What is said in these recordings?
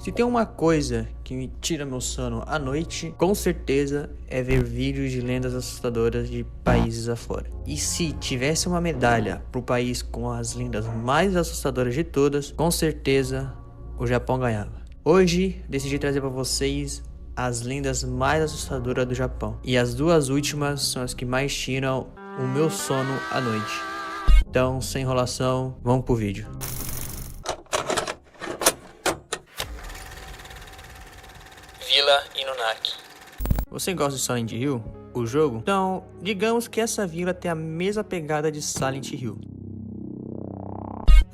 Se tem uma coisa que me tira meu sono à noite, com certeza é ver vídeos de lendas assustadoras de países afora. E se tivesse uma medalha pro país com as lendas mais assustadoras de todas, com certeza o Japão ganhava. Hoje decidi trazer para vocês as lendas mais assustadoras do Japão. E as duas últimas são as que mais tiram o meu sono à noite. Então, sem enrolação, vamos pro vídeo. Vila Inunaki. Você gosta de Silent Hill, o jogo? Então, digamos que essa vila tem a mesma pegada de Silent Hill.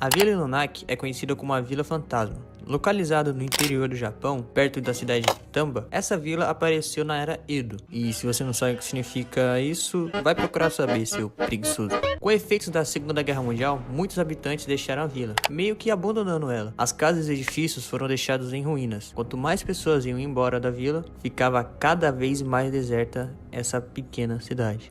A Vila Inunaki é conhecida como a Vila Fantasma. Localizada no interior do Japão, perto da cidade de Tamba, essa vila apareceu na era Edo. E se você não sabe o que significa isso, vai procurar saber, seu preguiçoso. Com efeitos da Segunda Guerra Mundial, muitos habitantes deixaram a vila, meio que abandonando ela. As casas e edifícios foram deixados em ruínas. Quanto mais pessoas iam embora da vila, ficava cada vez mais deserta essa pequena cidade.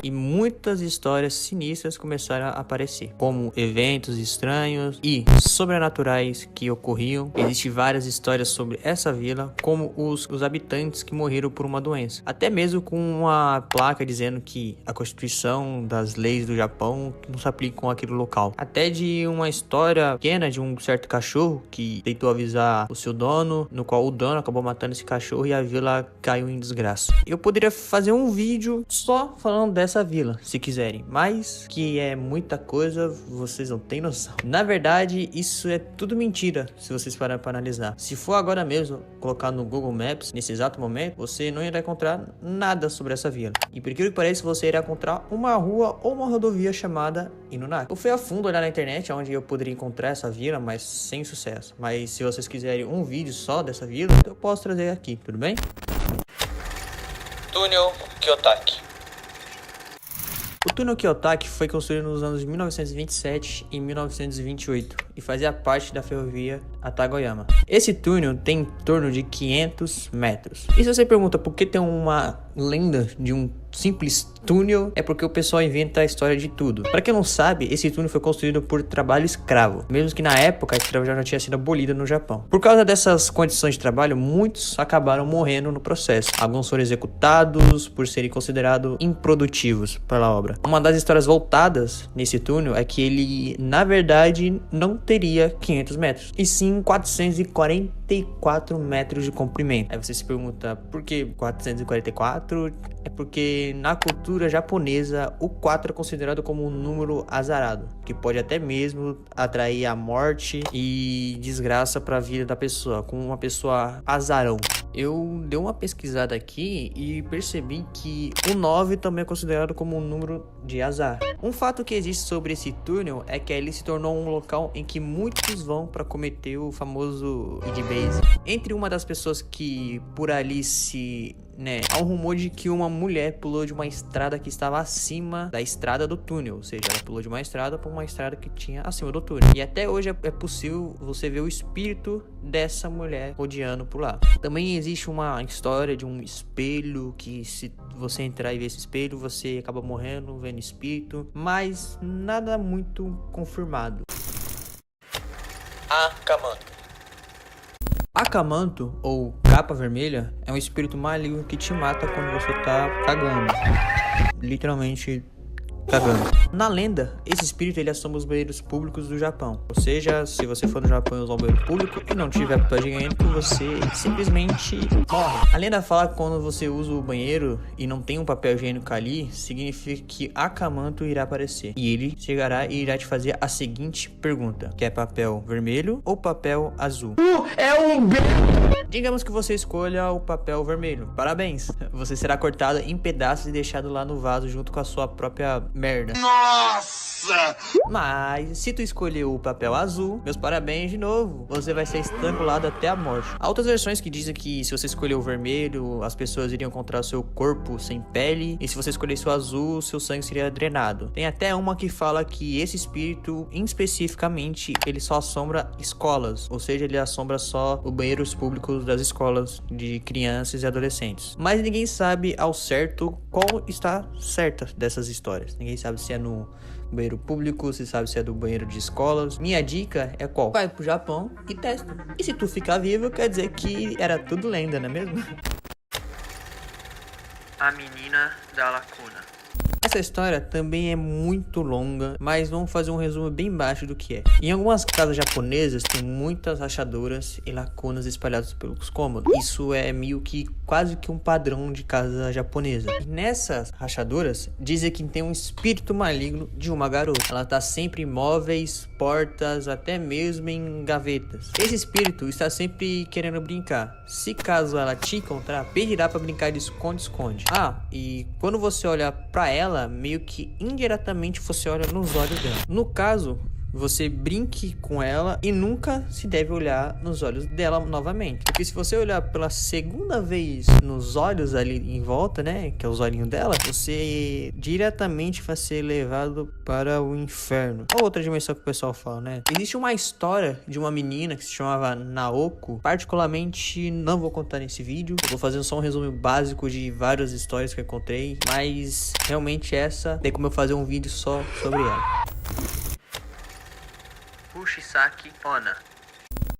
E muitas histórias sinistras começaram a aparecer, como eventos estranhos e sobrenaturais que ocorriam. Existem várias histórias sobre essa vila, como os habitantes que morreram por uma doença. Até mesmo com uma placa dizendo que a constituição das leis do Japão não se aplicam àquele local. Até de uma história pequena de um certo cachorro que tentou avisar o seu dono, no qual o dono acabou matando esse cachorro e a vila caiu em desgraça. Eu poderia fazer um vídeo só falando dessa vila, se quiserem, mas que é muita coisa, vocês não têm noção. Na verdade, isso é tudo mentira, se vocês pararem para analisar. Se for agora mesmo colocar no Google Maps, nesse exato momento, você não irá encontrar nada sobre essa vila. E por que parece, você irá encontrar uma rua ou uma rodovia chamada Inunaki. Eu fui a fundo olhar na internet onde eu poderia encontrar essa vila, mas sem sucesso. Mas se vocês quiserem um vídeo só dessa vila, eu posso trazer aqui, tudo bem? Túnel Kiyotaki. O túnel Kiyotaki foi construído nos anos 1927 e 1928 e fazia parte da ferrovia Atagoyama. Esse túnel tem em torno de 500 metros. E se você pergunta por que tem uma lenda de um simples túnel, é porque o pessoal inventa a história de tudo. Para quem não sabe, esse túnel foi construído por trabalho escravo, mesmo que na época a escravatura já tinha sido abolida no Japão. Por causa dessas condições de trabalho, muitos acabaram morrendo no processo. Alguns foram executados por serem considerados improdutivos pela obra. Uma das histórias voltadas nesse túnel é que ele, na verdade, não teria 500 metros, e sim 444 metros de comprimento. Aí você se pergunta, por que 444? É porque na cultura japonesa o 4 é considerado como um número azarado, que pode até mesmo atrair a morte e desgraça para a vida da pessoa, como uma pessoa azarão. Eu dei uma pesquisada aqui e percebi que o 9 também é considerado como um número de azar. Um fato que existe sobre esse túnel é que ele se tornou um local em que muitos vão para cometer o famoso id base. Entre uma das pessoas que por ali há um rumor de que uma mulher pulou de uma estrada que estava acima da estrada do túnel, ou seja, ela pulou de uma estrada para uma estrada que tinha acima do túnel. E até hoje é possível você ver o espírito dessa mulher rodeando por lá. Também existe uma história de um espelho que, se você entrar e ver esse espelho, você acaba morrendo vendo espírito, mas nada muito confirmado. Akamanto. Akamanto, ou capa vermelha, é um espírito maligno que te mata quando você tá cagando. Literalmente cagando. Na lenda, esse espírito ele assombra os banheiros públicos do Japão. Ou seja, se você for no Japão e usar um banheiro público e não tiver papel higiênico, você simplesmente morre. A lenda fala que quando você usa o banheiro e não tem um papel higiênico ali, significa que Akamanto irá aparecer. E ele chegará e irá te fazer a seguinte pergunta: quer papel vermelho ou papel azul? Digamos que você escolha o papel vermelho. Parabéns! Você será cortado em pedaços e deixado lá no vaso junto com a sua própria merda. Nossa! Mas se tu escolher o papel azul, meus parabéns de novo. Você vai ser estrangulado até a morte. Há outras versões que dizem que se você escolher o vermelho, as pessoas iriam encontrar o seu corpo sem pele. E se você escolhesse o azul, seu sangue seria drenado. Tem até uma que fala que esse espírito, especificamente, ele só assombra escolas. Ou seja, ele assombra só os banheiros públicos das escolas de crianças e adolescentes. Mas ninguém sabe ao certo qual está certa dessas histórias. Ninguém sabe se é no banheiro público, se sabe se é do banheiro de escolas. Minha dica é qual? Vai pro Japão e testa. E se tu ficar vivo, quer dizer que era tudo lenda, não é mesmo? A menina da lacuna. Essa história também é muito longa, mas vamos fazer um resumo bem baixo do que é. Em algumas casas japonesas tem muitas rachaduras e lacunas espalhadas pelos cômodos. Isso é meio que quase que um padrão de casa japonesa. E nessas rachaduras dizem que tem um espírito maligno de uma garota. Ela tá sempre em móveis, portas, até mesmo em gavetas. Esse espírito está sempre querendo brincar. Se caso ela te encontrar, pedirá para brincar de esconde-esconde. E quando você olhar para ela, meio que indiretamente você olha nos olhos dela. No caso, você brinque com ela e nunca se deve olhar nos olhos dela novamente. Porque se você olhar pela segunda vez nos olhos ali em volta, né, que é os olhinhos dela, você diretamente vai ser levado para o inferno. A outra dimensão que o pessoal fala, né? Existe uma história de uma menina que se chamava Naoko. Particularmente, não vou contar nesse vídeo. Eu vou fazer só um resumo básico de várias histórias que eu encontrei. Mas realmente essa tem como eu fazer um vídeo só sobre ela. Pushisaki Onna.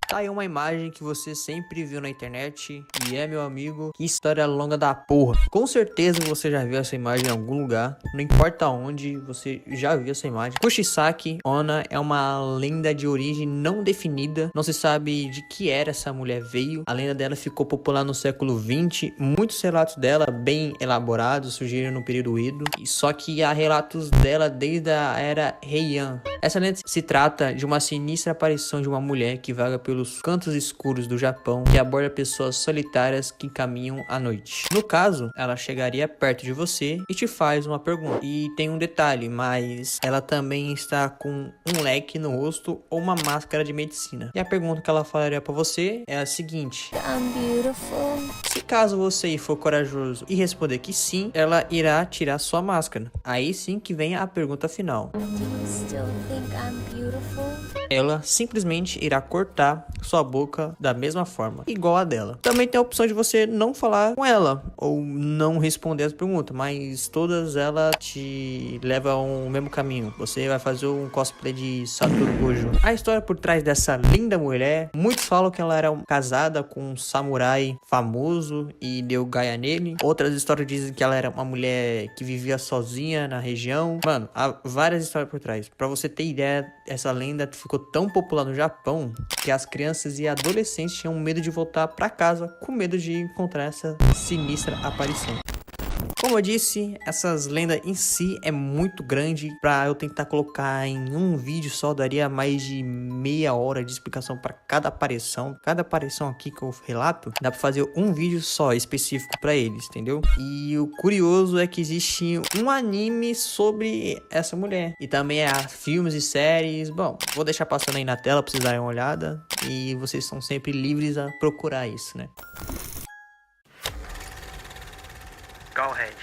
Tá aí uma imagem que você sempre viu na internet e meu amigo, que história longa da porra. Com certeza você já viu essa imagem em algum lugar, não importa onde, você já viu essa imagem. Pushisaki Onna é uma lenda de origem não definida, não se sabe de que era essa mulher veio. A lenda dela ficou popular no século XX, muitos relatos dela bem elaborados surgiram no período Edo, só que há relatos dela desde a era Heian. Essa lenda se trata de uma sinistra aparição de uma mulher que vaga pelos cantos escuros do Japão, que aborda pessoas solitárias que caminham à noite. No caso, ela chegaria perto de você e te faz uma pergunta. E tem um detalhe, mas ela também está com um leque no rosto ou uma máscara de medicina. E a pergunta que ela falaria para você é a seguinte: I'm beautiful. Se caso você for corajoso e responder que sim, ela irá tirar sua máscara. Aí sim que vem a pergunta final. Do you still think I'm beautiful? Ela simplesmente irá cortar sua boca da mesma forma, igual a dela. Também tem a opção de você não falar com ela ou não responder as perguntas, mas todas elas te levam ao mesmo caminho. Você vai fazer um cosplay de Satoru Gojo. A história por trás dessa linda mulher, muitos falam que ela era casada com um samurai famoso e deu gaia nele. Outras histórias dizem que ela era uma mulher que vivia sozinha na região. Mano, há várias histórias por trás. Pra você ter ideia, essa lenda ficou tão popular no Japão que as crianças e adolescentes tinham medo de voltar para casa com medo de encontrar essa sinistra aparição. Como eu disse, essas lendas em si é muito grande. Para eu tentar colocar em um vídeo só, daria mais de meia hora de explicação para cada aparição. Cada aparição aqui que eu relato, dá para fazer um vídeo só específico para eles, entendeu? E o curioso é que existe um anime sobre essa mulher. E também há filmes e séries. Bom, vou deixar passando aí na tela para vocês darem uma olhada. E vocês são sempre livres a procurar isso, né? Cowhead.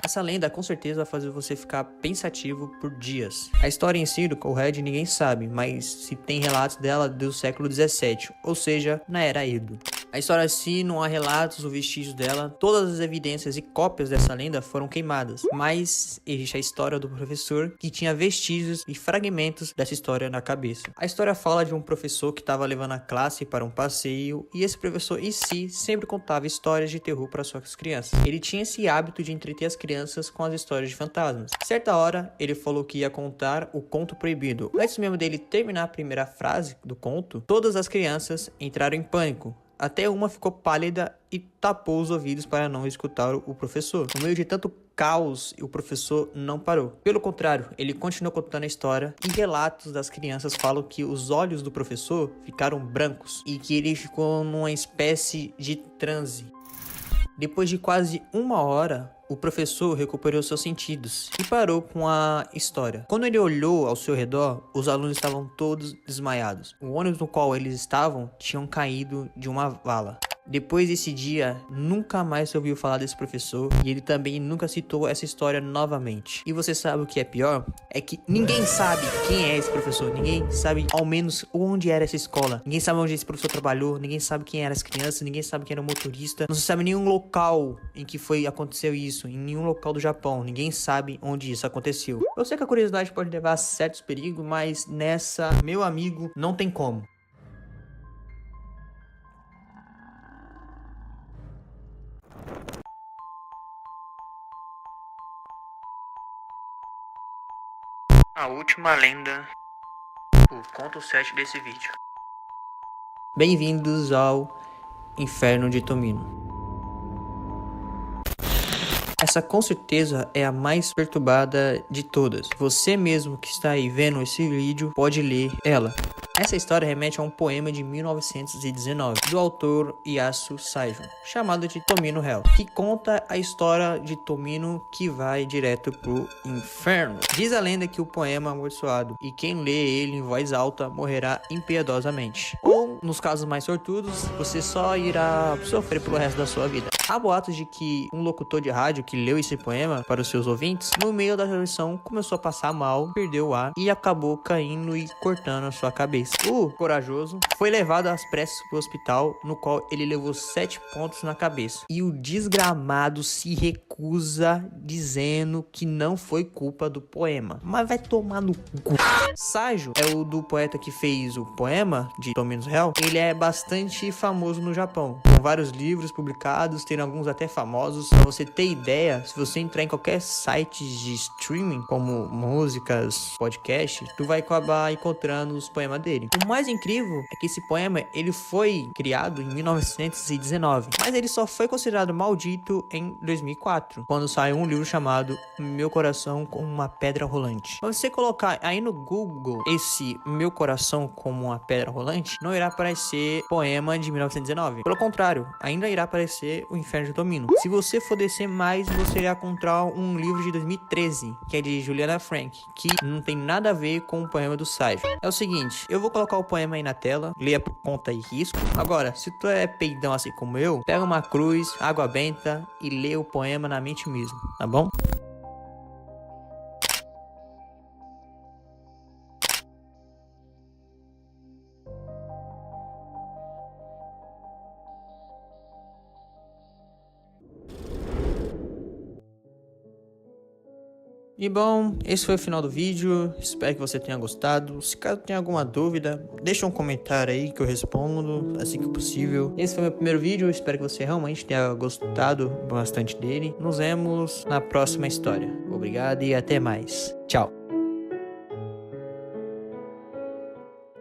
Essa lenda com certeza vai fazer você ficar pensativo por dias. A história em si do Cowhead ninguém sabe, mas se tem relatos dela do século 17, ou seja, na era Edo. A história em si não há relatos ou vestígios dela, todas as evidências e cópias dessa lenda foram queimadas, mas existe a história do professor que tinha vestígios e fragmentos dessa história na cabeça. A história fala de um professor que estava levando a classe para um passeio e esse professor em si sempre contava histórias de terror para suas crianças. Ele tinha esse hábito de entreter as crianças com as histórias de fantasmas. Certa hora, ele falou que ia contar o conto proibido. Antes mesmo dele terminar a primeira frase do conto, todas as crianças entraram em pânico. Até uma ficou pálida e tapou os ouvidos para não escutar o professor. No meio de tanto caos, o professor não parou. Pelo contrário, ele continuou contando a história e relatos das crianças falam que os olhos do professor ficaram brancos e que ele ficou numa espécie de transe. Depois de quase uma hora, o professor recuperou seus sentidos e parou com a história. Quando ele olhou ao seu redor, os alunos estavam todos desmaiados. O ônibus no qual eles estavam tinham caído de uma vala. Depois desse dia, nunca mais se ouviu falar desse professor e ele também nunca citou essa história novamente. E você sabe o que é pior? É que ninguém sabe quem é esse professor, ninguém sabe ao menos onde era essa escola, ninguém sabe onde esse professor trabalhou, ninguém sabe quem eram as crianças, ninguém sabe quem era o motorista, não se sabe nenhum local em que aconteceu isso, em nenhum local do Japão, ninguém sabe onde isso aconteceu. Eu sei que a curiosidade pode levar a certos perigos, mas nessa, meu amigo, não tem como. A última lenda, o conto 7 desse vídeo. Bem-vindos ao Inferno de Tomino. Essa com certeza é a mais perturbada de todas. Você mesmo que está aí vendo esse vídeo pode ler ela. Essa história remete a um poema de 1919, do autor Yasu Saijon, chamado de Tomino Hell, que conta a história de Tomino que vai direto pro inferno. Diz a lenda que o poema é amaldiçoado, e quem lê ele em voz alta morrerá impiedosamente. Ou, nos casos mais sortudos, você só irá sofrer pelo resto da sua vida. Há boatos de que um locutor de rádio que leu esse poema para os seus ouvintes, no meio da transmissão começou a passar mal, perdeu o ar e acabou caindo e cortando a sua cabeça. O corajoso foi levado às pressas para o hospital, no qual ele levou 7 pontos na cabeça. E o desgramado se recusa, dizendo que não foi culpa do poema. Mas vai tomar no cu. Saijo é o do poeta que fez o poema de Tomino Hell. Ele é bastante famoso no Japão, com vários livros publicados, tem alguns até famosos. Pra você ter ideia, se você entrar em qualquer site de streaming, como músicas, podcast, tu vai acabar encontrando os poemas dele. O mais incrível é que esse poema, ele foi criado em 1919, mas ele só foi considerado maldito em 2004, quando saiu um livro chamado Meu Coração como uma Pedra Rolante. Se você colocar aí no Google esse Meu Coração como uma Pedra Rolante, não irá aparecer poema de 1919. Pelo contrário, ainda irá aparecer o Inferno de Tomino. Se você for descer mais, você irá encontrar um livro de 2013, que é de Juliana Frank, que não tem nada a ver com o poema do Saijo. É o seguinte, eu vou colocar o poema aí na tela, leia por conta e risco. Agora, se tu é peidão assim como eu, pega uma cruz, água benta e lê o poema na mente mesmo, tá bom? E bom, esse foi o final do vídeo, espero que você tenha gostado. Se caso tenha alguma dúvida, deixa um comentário aí que eu respondo assim que possível. Esse foi meu primeiro vídeo, espero que você realmente tenha gostado bastante dele. Nos vemos na próxima história. Obrigado e até mais. Tchau.